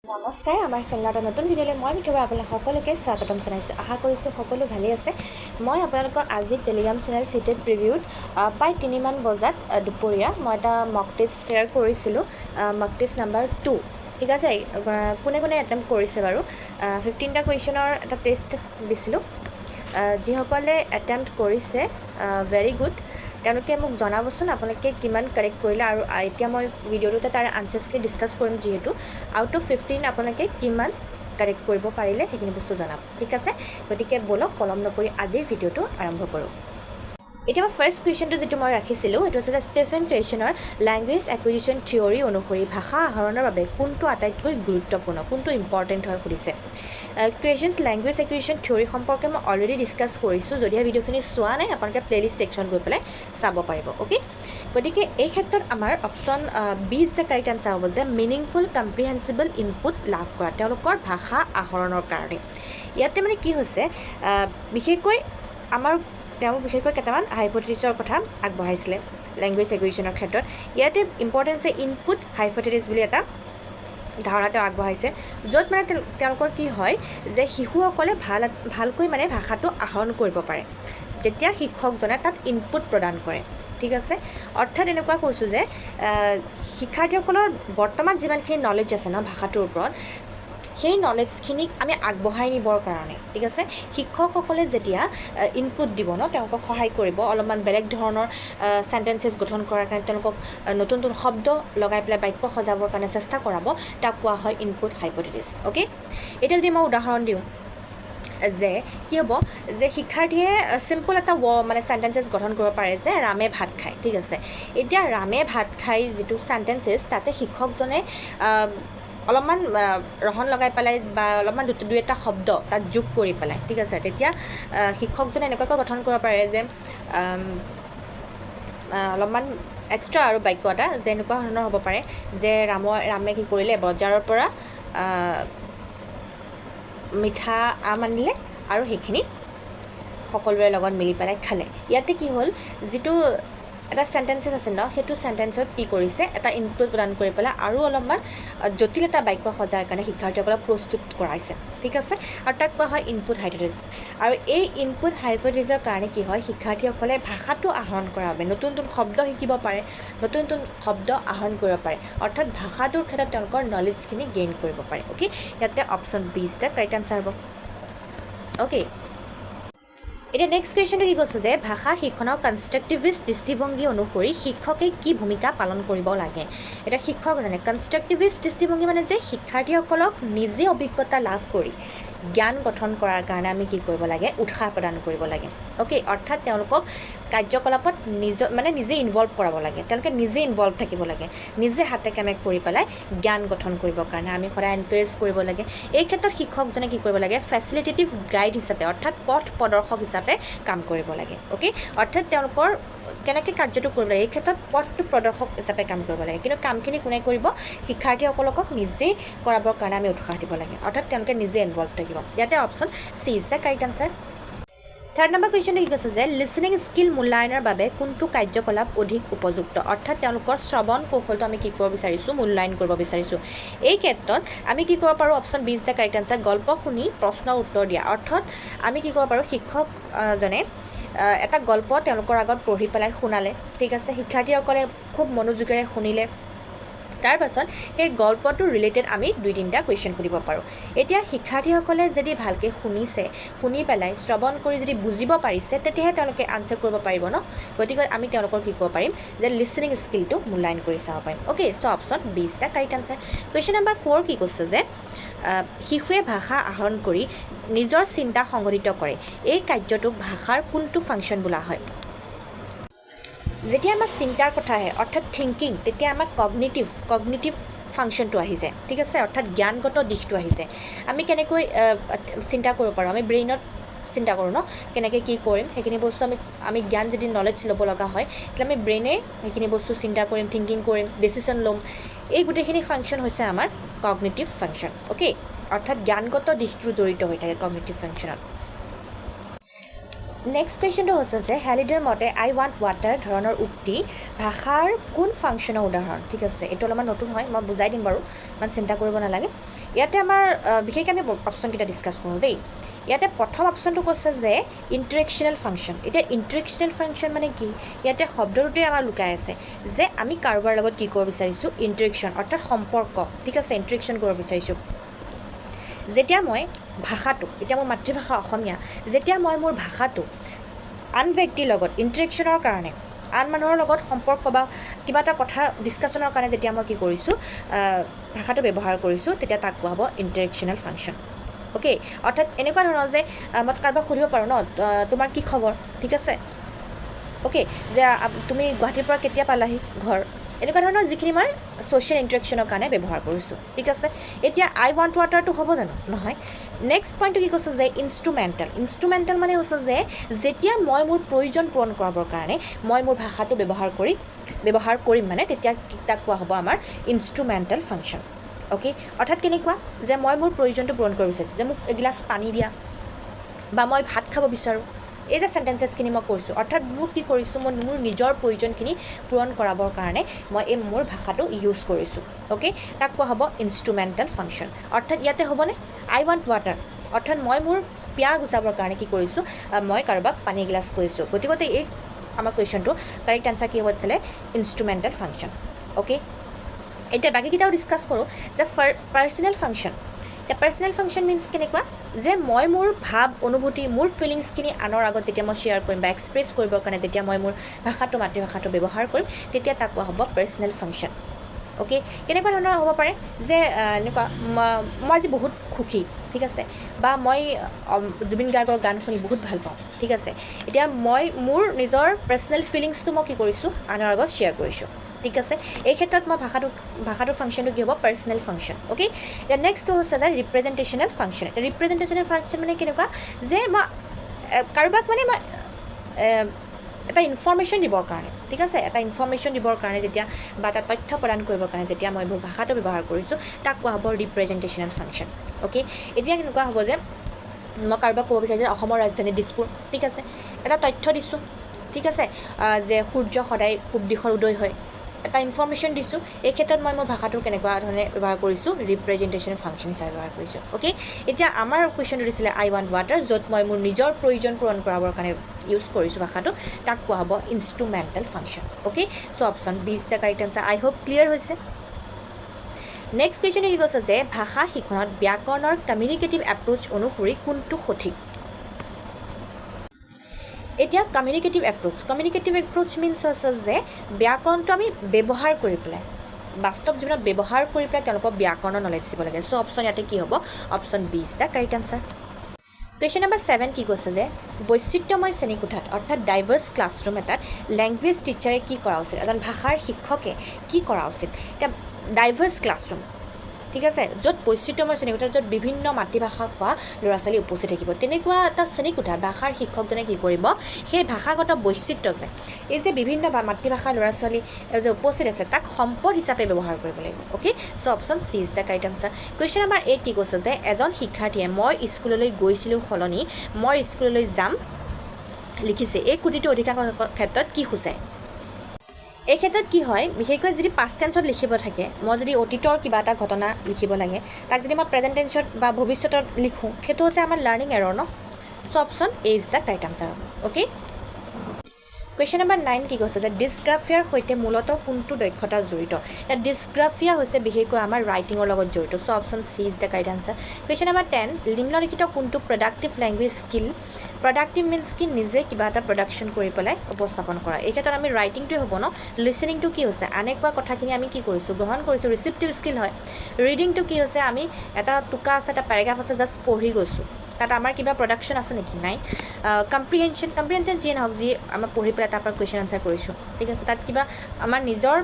নমস্কাৰ আমাৰ চেনেলত নতুন ভিডিঅ'লৈ মই মিঠুৰা আপোনালোক সকলোকে স্বাগতম জনাইছোঁ আশা কৰিছোঁ সকলো ভালেই আছে মই আপোনালোকক আজি টেলিগ্ৰাম চেনেল CTET প্ৰিভিউত প্ৰায় 3 মান বজাত দুপৰীয়া মই এটা মক টেষ্ট শ্বেয়াৰ কৰিছিলোঁ মক টেষ্ট নাম্বাৰ 2 ঠিক আছে কোনে কোনে এটেম্প কৰিছে বাৰু 15টা কুৱেশ্যনৰ এটা টেষ্ট দিছিলোঁ যিসকলে এটেম্প্ট কৰিছে ভেৰি গুড তেওঁলোকে মোক জনাবচোন আপোনালোকে কিমান কাৰেক্ট কৰিলে আৰু এতিয়া মই ভিডিঅ'টোতে তাৰ আনসাৰ্ছখিনি ডিছকাছ কৰিম যিহেতু আউট অফ 15 আপোনালোকে কিমান কাৰেক্ট কৰিব পাৰিলে সেইখিনি বস্তু জনাব ঠিক আছে গতিকে বলক কলম নকৰি আজিৰ ভিডিঅ'টো আৰম্ভ কৰোঁ এতিয়া মই ফাৰ্ষ্ট কুৱেশ্যনটো যেটো মই ৰাখিছিলোঁ এইটো হৈছে ষ্টেফেন ক্ৰেশ্যনৰ ল্যাঙ্গুৱেজ একুইজিশ্যন থিয়ৰী অনুসৰি ভাষা আহৰণৰ বাবে কোনটো আটাইতকৈ গুৰুত্বপূৰ্ণ কোনটো ইম্পৰ্টেণ্ট হয় সুধিছে ক্ৰেশ্যনছ ল্যাঙ্গুৱেজ একুইজিশ্যন থিয়ৰী সম্পৰ্কে মই অলৰেডি ডিছকাছ কৰিছোঁ যদিহে ভিডিঅ'খিনি চোৱা নাই আপোনালোকে প্লেলিষ্ট ছেকশ্যন গৈ পেলাই চাব পাৰিব ওকে গতিকে এই ক্ষেত্ৰত আমাৰ option B is the correct answer হ'ব যে মিনিংফুল কম্প্ৰিহেনচিবল ইনপুট লাভ কৰা তেওঁলোকৰ ভাষা আহৰণৰ কাৰণে ইয়াতে মানে কি হৈছে বিশেষকৈ আমাৰ তেওঁ বিশেষকৈ কেইটামান হাইপথেচিছৰ কথা আগবঢ়াইছিলে ল্যাঙ্গুৱেজ একুইজিশ্যনৰ ক্ষেত্ৰত ইয়াতে ইম্পৰ্টেণ্ট আছে ইনপুট হাইপথেচিছ বুলি এটা ধাৰণা তেওঁ আগবঢ়াইছে য'ত মানে তেওঁলোকৰ কি হয় যে শিশুসকলে ভালকৈ মানে ভাষাটো আহৰণ কৰিব পাৰে যেতিয়া শিক্ষকজনে তাত ইনপুট প্ৰদান কৰে ঠিক আছে অৰ্থাৎ এনেকুৱা কৈছোঁ যে শিক্ষাৰ্থীসকলৰ বৰ্তমান যিমানখিনি নলেজ আছে ন ভাষাটোৰ ওপৰত সেই নলেজখিনিক আমি আগবঢ়াই নিবৰ কাৰণে ঠিক আছে শিক্ষকসকলে যেতিয়া ইনপুট দিব ন তেওঁলোকক সহায় কৰিব অলপমান বেলেগ ধৰণৰ সেন্টেন্সেছ গঠন কৰাৰ কাৰণে তেওঁলোকক নতুন নতুন শব্দ লগাই পেলাই বাক্য সজাবৰ কাৰণে চেষ্টা কৰাব তাক কোৱা হয় ইনপুট হাইপথেচিছ ওকে এতিয়া যদি মই উদাহৰণ দিওঁ যে কি হ'ব যে শিক্ষাৰ্থীয়ে সিম্পল এটা মানে সেন্টেন্সেছ গঠন কৰিব পাৰে যে ৰামে ভাত খায় ঠিক আছে এতিয়া ৰামে ভাত খায় যিটো সেন্টেন্সেছ তাতে শিক্ষকজনে অলপমান ৰহন লগাই পেলাই বা অলপমান দুই এটা শব্দ তাত যোগ কৰি পেলাই ঠিক আছে তেতিয়া শিক্ষকজনে এনেকুৱাকৈ গঠন কৰিব পাৰে যে অলপমান এক্সট্ৰা আৰু বাক্য এটা যেনেকুৱা ধৰণৰ হ'ব পাৰে যে ৰামে কি কৰিলে বজাৰৰ পৰা মিঠা আম আনিলে আৰু সেইখিনি সকলোৰে লগত মিলি পেলাই খালে ইয়াতে কি হ'ল যিটো এটা সেন্টেন্সেছ আছে ন সেইটো সেন্টেন্সত কি কৰিছে এটা ইনপুট প্ৰদান কৰি পেলাই আৰু অলপমান জটিল এটা বাক্য সজাৰ কাৰণে শিক্ষাৰ্থীসকলক প্ৰস্তুত কৰাইছে ঠিক আছে আৰু তাক কোৱা হয় ইনপুট হাইপথেচিছ আৰু এই ইনপুট হাইপথেচিছৰ কাৰণে কি হয় শিক্ষাৰ্থীসকলে ভাষাটো আহৰণ কৰাৰ বাবে নতুন নতুন শব্দ শিকিব পাৰে নতুন নতুন শব্দ আহৰণ কৰিব পাৰে অৰ্থাৎ ভাষাটোৰ ক্ষেত্ৰত তেওঁলোকৰ নলেজখিনি গেইন কৰিব পাৰে ওকে ইয়াতে option B is the correct answer হ'ব ওকে এতিয়া নেক্সট কুৱেশ্যনটো কি কৈছে যে ভাষা শিক্ষণৰ কনষ্ট্ৰাকটিভিষ্ট দৃষ্টিভংগী অনুসৰি শিক্ষকে কি ভূমিকা পালন কৰিব লাগে এটা শিক্ষক জানে কনষ্ট্ৰাকটিভিষ্ট দৃষ্টিভংগী মানে যে শিক্ষাৰ্থীসকলক নিজে অভিজ্ঞতা লাভ কৰি জ্ঞান গঠন কৰাৰ কাৰণে আমি কি কৰিব লাগে উৎসাহ প্ৰদান কৰিব লাগে ওকে অৰ্থাৎ তেওঁলোকক কাৰ্যকলাপত নিজে ইনভলভ কৰাব লাগে তেওঁলোকে নিজে ইনভলভ থাকিব লাগে নিজে হাতে কামে কৰি পেলাই জ্ঞান গঠন কৰিবৰ কাৰণে আমি সদায় এনকাৰেজ কৰিব লাগে এই ক্ষেত্ৰত শিক্ষকজনে কি কৰিব লাগে ফেচিলিটেটিভ গাইড হিচাপে অৰ্থাৎ পথ প্ৰদৰ্শক হিচাপে কাম কৰিব লাগে ওকে অৰ্থাৎ তেওঁলোকৰ কেনেকৈ কাৰ্যটো কৰিব লাগে এই ক্ষেত্ৰত পথটো প্ৰদৰ্শক হিচাপে কাম কৰিব লাগে কিন্তু কামখিনি কোনে কৰিব শিক্ষাৰ্থীসকলক নিজেই কৰাবৰ কাৰণে আমি উৎসাহ দিব লাগে অৰ্থাৎ তেওঁলোকে নিজে ইনভলভ থাকিব ইয়াতে option C is the correct answer third number কুৱেশ্যনটো কি কৈছে যে লিচনিং স্কিল মূল্যায়নৰ বাবে কোনটো কাৰ্যকলাপ অধিক উপযুক্ত অৰ্থাৎ তেওঁলোকৰ শ্ৰৱণ কৌশলটো আমি কি কৰিব বিচাৰিছোঁ মূল্যায়ন কৰিব বিচাৰিছোঁ এই ক্ষেত্ৰত আমি কি কৰিব পাৰোঁ option B is the correct answer গল্প শুনি প্ৰশ্নৰ উত্তৰ দিয়া অৰ্থাৎ আমি কি কৰিব পাৰোঁ শিক্ষকজনে এটা গল্প তেওঁলোকৰ আগত পঢ়ি পেলাই শুনালে ঠিক আছে শিক্ষাৰ্থীসকলে খুব মনোযোগেৰে শুনিলে তাৰ পাছত সেই গল্পটোৰ ৰিলেটেড আমি 2-3টা কুৱেশ্যন সুধিব পাৰোঁ এতিয়া শিক্ষাৰ্থীসকলে যদি ভালকৈ শুনিছে শুনি পেলাই শ্ৰৱণ কৰি যদি বুজিব পাৰিছে তেতিয়াহে তেওঁলোকে আনচাৰ কৰিব পাৰিব ন গতিকে আমি তেওঁলোকৰ কি কৰিব পাৰিম যে লিচনিং স্কিলটো মূল্যায়ন কৰি চাব পাৰিম okay so' option B is the correct answer question number 4 কি কৈছে যে শিশুৱে ভাষা আহৰণ কৰি নিজৰ চিন্তা সংগঠিত কৰে এই কাৰ্যটোক ভাষাৰ কোনটো ফাংচন বোলা হয় যেতিয়া আমাৰ চিন্তাৰ কথা আহে অৰ্থাৎ থিংকিং তেতিয়া আমাৰ কগনিটিভ ফাংচনটো আহি যায় ঠিক আছে অৰ্থাৎ জ্ঞানগত দিশটো আহি যায় আমি কেনেকৈ চিন্তা কৰিব পাৰোঁ আমি ব্ৰেইনত চিন্তা কৰোঁ ন কেনেকৈ কি কৰিম সেইখিনি বস্তু আমি জ্ঞান যদি নলেজ ল'ব লগা হয় তেতিয়া আমি ব্ৰেইনে সেইখিনি বস্তু চিন্তা কৰিম থিংকিং কৰিম ডিচিশ্যন ল'ম এই গোটেইখিনি ফাংচন হৈছে আমাৰ কগনিটিভ ফাংচন ওকে অৰ্থাৎ জ্ঞানগত দিশটো জড়িত হৈ থাকে কগনিটিভ ফাংচনত নেক্সট কুৱেশ্যনটো হৈছে যে হেলিডাৰ মতে আই ৱান্ট ৱাটাৰ ধৰণৰ উক্তি ভাষাৰ কোন ফাংচনৰ উদাহৰণ ঠিক আছে এইটো অলপমান নতুন হয় মই বুজাই দিম বাৰু ইমান চিন্তা কৰিব নালাগে ইয়াতে আমাৰ বিশেষকৈ আমি অপশ্যনকেইটা ডিছকাছ কৰোঁ দেই। ইয়াতে প্ৰথম অপশ্যনটো কৈছে যে ইণ্টাৰেকশ্যনেল ফাংচন। এতিয়া ইণ্টাৰেকশ্যনেল ফাংচন মানে কি? ইয়াতে শব্দটোতে আমাৰ লুকাই আছে যে আমি কাৰোবাৰ লগত কি কৰিব বিচাৰিছোঁ, ইণ্টাৰেকশ্যন অৰ্থাৎ সম্পৰ্ক, ঠিক আছে, ইণ্টাৰেকশ্যন কৰিব বিচাৰিছোঁ। যেতিয়া মই ভাষাটো, এতিয়া মোৰ মাতৃভাষা অসমীয়া, যেতিয়া মই মোৰ ভাষাটো আন ব্যক্তিৰ লগত ইণ্টাৰেকশ্যনৰ কাৰণে, আন মানুহৰ লগত সম্পৰ্ক বা কিবা এটা কথা ডিছকাশ্যনৰ কাৰণে যেতিয়া মই কি কৰিছোঁ, ভাষাটো ব্যৱহাৰ কৰিছোঁ, তেতিয়া তাক কোৱা হ'ব ইণ্টাৰেকশ্যনেল ফাংচন। অ'কে, অৰ্থাৎ এনেকুৱা ধৰণৰ যে মই কাৰোবাক সুধিব পাৰোঁ ন, তোমাৰ কি খবৰ, ঠিক আছে, অ'কে, যে তুমি গুৱাহাটীৰ পৰা কেতিয়া পালাহি ঘৰ, এনেকুৱা ধৰণৰ যিখিনি মই ছ'চিয়েল ইণ্টাৰেকশ্যনৰ কাৰণে ব্যৱহাৰ কৰিছোঁ, ঠিক আছে। এতিয়া আই ৱান্ট ৱাটাৰটো হ'ব জানো? নহয়। নেক্সট পইণ্টটো কি কৈছে যে ইনষ্ট্ৰুমেণ্টেল। ইনষ্ট্ৰুমেণ্টেল মানে হৈছে যে যেতিয়া মই মোৰ প্ৰয়োজন পূৰণ কৰাবৰ কাৰণে মই মোৰ ভাষাটো ব্যৱহাৰ কৰিম মানে তেতিয়া তাক কোৱা হ'ব আমাৰ ইনষ্ট্ৰুমেণ্টেল ফাংচন। অ'কে, অৰ্থাৎ কেনেকুৱা যে মই মোৰ প্ৰয়োজনটো পূৰণ কৰিব বিচাৰিছোঁ, যে মোক এগিলাচ পানী দিয়া বা মই ভাত খাব বিচাৰোঁ, এই যে চেণ্টেঞ্চেছখিনি মই কৰিছোঁ, অৰ্থাৎ মোক কি কৰিছোঁ, মই মোৰ নিজৰ প্ৰয়োজনখিনি পূৰণ কৰাবৰ কাৰণে মই মোৰ ভাষাটো ইউজ কৰিছোঁ। অ'কে, তাক কোৱা হ'ব ইনষ্ট্ৰুমেণ্টেল ফাংচন। অৰ্থাৎ ইয়াতে হ'বনে আই ৱান্ট ৱাটাৰ, অৰ্থাৎ মই মোৰ পিয়াহ গুচাবৰ কাৰণে কি কৰিছোঁ, মই কাৰোবাক পানী এগিলাচ কৰিছোঁ। গতিকে এই আমাৰ কুৱেশ্যনটো কাৰেক্ট আনচাৰ কি হ'ব তেতিয়াহ'লে ইনষ্ট্ৰুমেণ্টেল ফাংচন। অ'কে, এতিয়া বাকীকেইটাও ডিছকাছ কৰোঁ যে পাৰ্চনেল ফাংচন। এতিয়া পাৰ্চনেল ফাংচন মিনছ কেনেকুৱা যে মই মোৰ ভাৱ অনুভূতি, মোৰ ফিলিংছখিনি আনৰ আগত যেতিয়া মই শ্বেয়াৰ কৰিম বা এক্সপ্ৰেছ কৰিবৰ কাৰণে যেতিয়া মই মোৰ ভাষাটো, মাতৃভাষাটো ব্যৱহাৰ কৰিম, তেতিয়া তাক কোৱা হ'ব পাৰ্চনেল ফাংচন। অ'কে, কেনেকুৱা ধৰণৰ হ'ব পাৰে যে এনেকুৱা মই আজি বহুত সুখী, ঠিক আছে, বা মই জুবিন গাৰ্গৰ গান শুনি বহুত ভাল পাওঁ, ঠিক আছে। এতিয়া মই মোৰ নিজৰ পাৰ্চনেল ফিলিংছটো মই কি কৰিছোঁ, আনৰ আগত শ্বেয়াৰ কৰিছোঁ, ঠিক আছে। এই ক্ষেত্ৰত মই ভাষাটোৰ ফাংচনটো কি হ'ব, পাৰ্চনেল ফাংচন। অ'কে, এতিয়া নেক্সটটো হৈছে যে ৰিপ্ৰেজেণ্টেশ্যনেল ফাংচন। ৰিপ্ৰেজেণ্টেশ্যনেল ফাংচন মানে কেনেকুৱা যে মই কাৰোবাক মানে মই এটা ইনফৰ্মেশ্যন দিবৰ কাৰণে, ঠিক আছে, এটা ইনফৰ্মেশ্যন দিবৰ কাৰণে যেতিয়া বা এটা তথ্য প্ৰদান কৰিবৰ কাৰণে যেতিয়া মই মোৰ ভাষাটো ব্যৱহাৰ কৰিছোঁ, তাক কোৱা হ'ব ৰিপ্ৰেজেণ্টেশ্যনেল ফাংচন। অ'কে, এতিয়া কেনেকুৱা হ'ব যে মই কাৰোবাক ক'ব বিচাৰিছোঁ যে অসমৰ ৰাজধানী দিছপুৰ, ঠিক আছে, এটা তথ্য দিছোঁ, ঠিক আছে, যে সূৰ্য সদায় পূব দিশৰ উদয় হয়, এটা ইনফৰ্মেশ্যন দিছোঁ। এই ক্ষেত্ৰত মই মোৰ ভাষাটো কেনেকুৱা ধৰণে ব্যৱহাৰ কৰিছোঁ, ৰিপ্ৰেজেণ্টেশ্যনেল ফাংচন হিচাপে ব্যৱহাৰ কৰিছোঁ। অ'কে, এতিয়া আমাৰ কুৱেশ্যনটো দিছিলে আই ৱান্ট ৱাটাৰ, য'ত মই মোৰ নিজৰ প্ৰয়োজন পূৰণ কৰাবৰ কাৰণে ইউজ কৰিছোঁ ভাষাটো, তাক কোৱা হ'ব instrumental function. Okay, so' option B is the correct answer. I hope clear হৈছে। নেক্সট কুৱেশ্যনটো কি কৈছে যে ভাষা শিক্ষণত ব্যাকৰণৰ কমিউনিকেটিভ এপ্ৰ'চ অনুসৰি কোনটো সঠিক? এতিয়া কমিউনিকেটিভ এপ্ৰ'চ মিনছ হৈছে যে ব্যাকৰণটো আমি ব্যৱহাৰ কৰি পেলাই, বাস্তৱ জীৱনত ব্যৱহাৰ কৰি পেলাই তেওঁলোকক ব্যাকৰণৰ নলেজ দিব লাগে। চ' অপশ্যন ইয়াতে কি হ'ব, option B is the correct answer. Question number 7 কি কৈছে যে বৈচিত্ৰ্যময় শ্ৰেণীকোঠাত অৰ্থাৎ ডাইভাৰ্ছ ক্লাছৰুম এটাত লেংগুৱেজ টিচাৰে কি কৰা উচিত, এজন ভাষাৰ শিক্ষকে কি কৰা উচিত? এতিয়া ডাইভাৰ্ছ ক্লাছৰুম, ঠিক আছে, য'ত বৈচিত্ৰ্যময় শ্ৰেণীকোঠাত য'ত বিভিন্ন মাতৃভাষা কোৱা ল'ৰা ছোৱালী উপস্থিত থাকিব, তেনেকুৱা এটা শ্ৰেণীকোঠাত ভাষাৰ শিক্ষকজনে কি কৰিব, সেই ভাষাগত বৈচিত্ৰ্য যে এই যে বিভিন্ন মাতৃভাষাৰ ল'ৰা ছোৱালী যে উপস্থিত আছে তাক সম্পদ হিচাপে ব্যৱহাৰ কৰিব লাগিব। Okay, so' option C is the correct answer. Question number 8 কি কৈছে যে এজন শিক্ষাৰ্থীয়ে মই স্কুললৈ গৈছিলোঁ সলনি মই স্কুললৈ যাম লিখিছে, এই কুটিটো অধিকাংশ ক্ষেত্ৰত কি সূচায়? এই ক্ষেত্ৰত কি হয়, বিশেষকৈ যদি পাষ্ট টেন্সত লিখিব থাকে, মই যদি অতীতৰ কিবা এটা ঘটনা লিখিব লাগে, তাক যদি মই প্ৰেজেণ্ট টেন্সত বা ভৱিষ্যতত লিখোঁ, সেইটো হৈছে আমাৰ লাৰ্ণিং এৰৰ ন। So' option A is the correct answer. Okay, question number 9 কি কৈছে যে ডিছগ্ৰাফিয়াৰ সৈতে মূলতঃ কোনটো দক্ষতা জড়িত? এতিয়া ডিছগ্ৰাফিয়া হৈছে বিশেষকৈ আমাৰ ৰাইটিঙৰ লগত জড়িত। So' option C is the correct answer. Question number 10 নিম্নলিখিত কোনটো productive language skill? Productive means কি, নিজে কিবা এটা প্ৰডাকশ্যন কৰি পেলাই উপস্থাপন কৰা। এই ক্ষেত্ৰত আমি ৰাইটিংটোৱে হ'ব ন। লিচনিংটো কি হৈছে, আনে কোৱা কথাখিনি আমি কি কৰিছোঁ, গ্ৰহণ কৰিছোঁ, ৰিচিপ্টিভ স্কিল হয়। ৰিডিংটো কি হৈছে, আমি এটা টোকা আছে, এটা পেৰাগ্ৰাফ আছে, জাষ্ট পঢ়ি গৈছোঁ, তাত আমাৰ কিবা প্ৰডাকশ্যন আছে নেকি, নাই। কম্প্ৰিহেনশ্যন যিয়ে নহওক, যি আমাৰ পঢ়ি পেলাই তাৰ পৰা কুৱেশ্যন আনচাৰ কৰিছোঁ, ঠিক আছে, তাত কিবা আমাৰ নিজৰ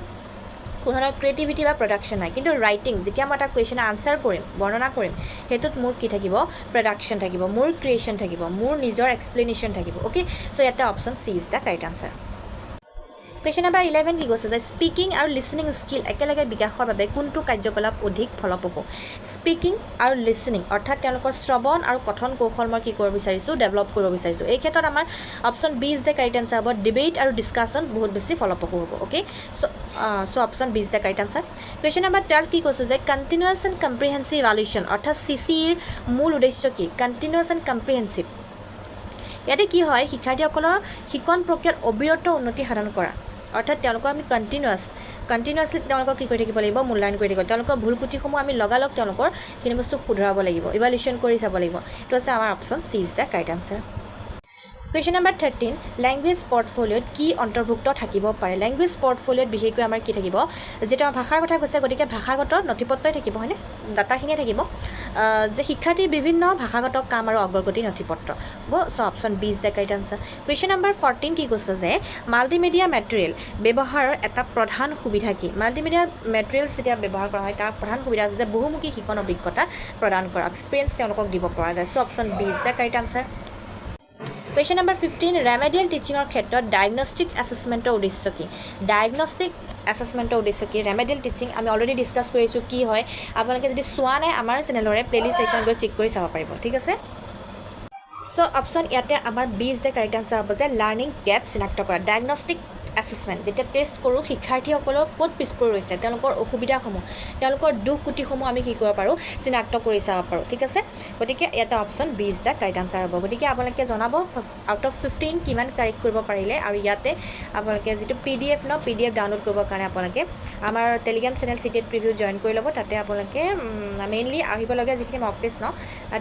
কোনো ধৰণৰ ক্ৰিয়েটিভিটি বা প্ৰডাকশ্যন নাই। কিন্তু ৰাইটিং যেতিয়া মই এটা কুৱেশ্যন আনচাৰ কৰিম, বৰ্ণনা কৰিম, সেইটোত মোৰ কি থাকিব, প্ৰডাকশ্যন থাকিব, মোৰ ক্ৰিয়েশ্যন থাকিব, মোৰ নিজৰ এক্সপ্লেনেশ্যন থাকিব। অ'কে, চ' ইয়াতে option C is the correct answer. Question number 11 কি কৈছে যে স্পিকিং আৰু লিসনিং স্কিল একেলগে বিকাশৰ বাবে কোনটো কাৰ্যকলাপ অধিক ফলপ্ৰসূ স্পিকিং আৰু লিসনিং অৰ্থাৎ তেওঁলোকৰ শ্ৰৱণ আৰু কথন কৌশল মই কি কৰিব বিচাৰিছোঁ ডেভেলপ কৰিব বিচাৰিছোঁ এই ক্ষেত্ৰত আমাৰ option B is the correct answer হ'ব ডিবেট আৰু ডিছকাশ্যন বহুত বেছি ফলপ্ৰসূ হ'ব okay so' option B is the correct answer question number 12 কি কৈছে যে কণ্টিনিউৱাছ এণ্ড কম্প্ৰিহেনচিভ ইভালুৱেশ্যন অৰ্থাৎ CCৰ মূল উদ্দেশ্য কি কণ্টিনিউৱাছ এণ্ড কম্প্ৰিহেনচিভ ইয়াতে কি হয় শিক্ষাৰ্থীসকলৰ শিকন প্ৰক্ৰিয়াত অবিৰত উন্নতি সাধন কৰা অৰ্থাৎ তেওঁলোকক আমি কণ্টিনিউৱাছলি তেওঁলোকক কি কৰি থাকিব লাগিব মূল্যায়ন কৰি থাকিব তেওঁলোকৰ ভুল কুটিসমূহ আমি লগালগ তেওঁলোকৰখিনি বস্তু শুধৰাব লাগিব ইভালুৱেশ্যন কৰি চাব লাগিব এইটো হৈছে আমাৰ option C is the correct answer question number 13 language পৰ্টফলিঅ'ত কি অন্তৰ্ভুক্ত থাকিব পাৰে লেংগুৱেজ পৰ্টফলিঅ'ত বিশেষকৈ আমাৰ কি থাকিব যেটা ভাষাৰ কথা কৈছে গতিকে ভাষাগত নথিপত্ৰই থাকিব হয়নে ডাটাখিনিয়ে থাকিব যে শিক্ষাৰ্থীৰ বিভিন্ন ভাষাগত কাম আৰু অগ্ৰগতি নথিপত্ৰ so' option B is the correct answer question number 14 কি কৈছে যে মাল্টিমিডিয়া মেটেৰিয়েল ব্যৱহাৰৰ এটা প্ৰধান সুবিধা কি মাল্টিমিডিয়া মেটেৰিয়েলছ যেতিয়া ব্যৱহাৰ কৰা হয় তাৰ প্ৰধান সুবিধা আছে যে বহুমুখী শিকন অভিজ্ঞতা প্ৰদান কৰা এক্সপিৰিয়েঞ্চ তেওঁলোকক দিব পৰা যায় so' option B is the correct answer question number 15 remedial টিচিঙৰ ক্ষেত্ৰত ডায়েগনষ্টিক এছেছমেণ্টৰ উদ্দেশ্য কি ডায়েগনষ্টিক এছেছমেণ্টৰ উদ্দেশ্য কি ৰেমেডিয়েল টিচিং আমি অলৰেডি ডিছকাছ কৰিছোঁ কি হয় আপোনালোকে যদি চোৱা নাই আমাৰ চেনেলৰে প্লেলিষ্ট ছেকশ্যন গৈ চেক কৰি চাব পাৰিব ঠিক আছে চ' অপশ্যন ইয়াতে আমাৰ B is the correct answer হ'ব যে লাৰ্ণিং গেপ চিনাক্ত কৰা ডায়েগনষ্টিক এছেছমেণ্ট যেতিয়া টেষ্ট কৰোঁ শিক্ষাৰ্থীসকলক ক'ত পিছপৰি ৰৈছে তেওঁলোকৰ অসুবিধাসমূহ তেওঁলোকৰ দুখ কুটিসমূহ আমি কি কৰিব পাৰোঁ চিনাক্ত কৰি চাব পাৰোঁ ঠিক আছে গতিকে এটা option B is the correct answer হ'ব গতিকে আপোনালোকে জনাব আউট অফ 15 কিমান কাৰেক্ট কৰিব পাৰিলে আৰু ইয়াতে আপোনালোকে যিটো PDF ডাউনলোড কৰিবৰ কাৰণে আপোনালোকে আমাৰ Telegram channel CTET preview join কৰি ল'ব তাতে আপোনালোকে মেইনলি আহিবলগীয়া যিখিনি মক টেষ্ট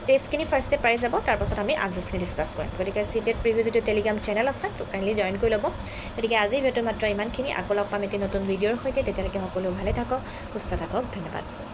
টেষ্টখিনি ফাৰ্ষ্টে পাই যাব তাৰপাছত আমি আনচাৰ্ছখিনি ডিছকাছ কৰিম গতিকে CTET প্ৰিভিউ যিটো টেলিগ্ৰাম চেনেল আছে তো কাইণ্ডলি জইন কৰি ল'ব গতিকে আজি ভিডিঅ'টো মাত্ৰ ইমানখিনি আকৌ লগ পাম এটি নতুন ভিডিঅ'ৰ সৈতে তেতিয়ালৈকে সকলো ভালে থাকক সুস্থ থাকক ধন্যবাদ